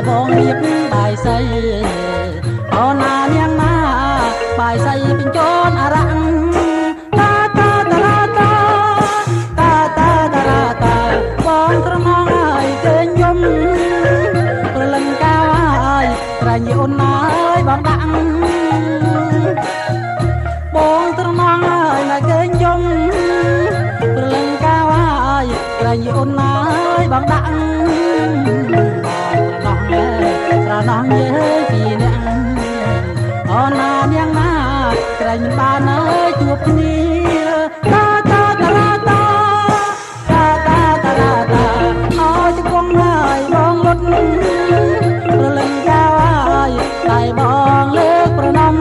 បងរៀបបាយសៃអូនណានាងណាបាយសៃពេញជូនអារ៉ាំងតាតាតាតាតាតាតាតាតាបងត្រងងហើយឃើញយំព្រលឹងកាយក្រែងអូនណាយបងដាក់បងត្រងងហើយណាឃើញយំព្រលឹងកាយក្រែងអូនណាយបងដាក់น้องเย้ពីអ្នកអូនណានាងណាក្រែងបានអើយជួបគ្នាតាតាតាតាតាតាតាតាអើយគង់ហើយបងលុតប្រលឹងកាយតែបងលើកប្រណំ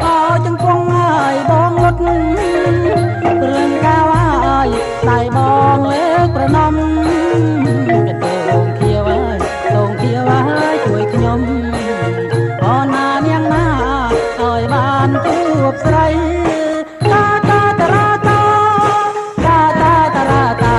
អើយគង់ហើយបងលុតប្រលឹងកាយតែបងលើកប្រណំជួយខ្ញុំអូនណានាងណាឲ្យបានជួបស្រីតាតាតាតាតាតាតាតា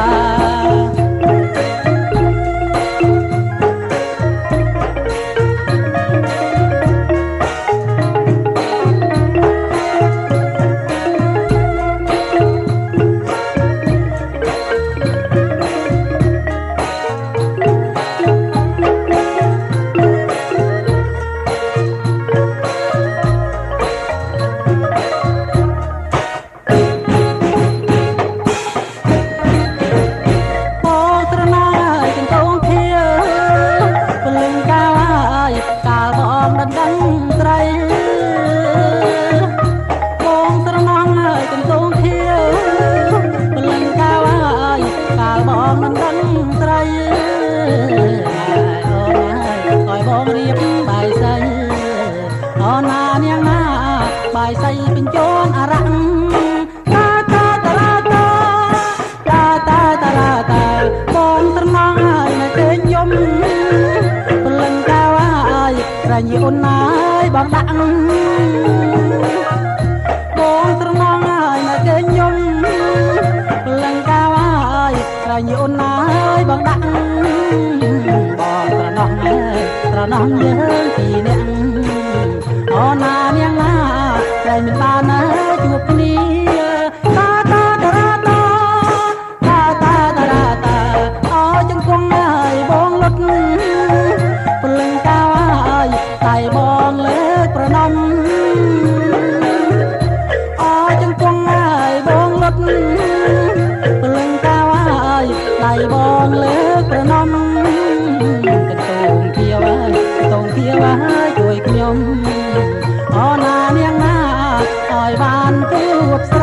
ដឹងស្រីបងត្រណងហើយកន្ទងធៀវព្រលឹងកាវហើយកាលបងមិនដឹងស្រីអូនហើយឲ្យបងរៀបបាយសៃអូនណានាងណាបាយសៃពេញជូនអារ៉ាំងតាតាតាតាតាតាតាតាបងត្រណងហើយនៅឃើញយំព្រលឹងកាវហើយក្រែងអូនណាយបងដាក់បងត្រងងហើយនៅឃើញយំព្រលឹងកាវហើយក្រែងអូនណាយបងដាក់បងត្រណោះហើយត្រណោះយើងពីអ្នកអូនណានាងណាតែមិនបានជួបគ្នាតាតាតាតាតាតាតាតាអូចង្គង់ហើយបងលុតព្រលឹងកាវហើយតែបងលើកប្រណំអើចង្គង់ហើយបងលុតព្រលឹងកាវហើយតែបងលើកប្រណំកន្ទងធៀវហើយកន្ទងធៀវហើយជួយខ្ញុំអូនណានាងណាឲ្យបានជួបស្រី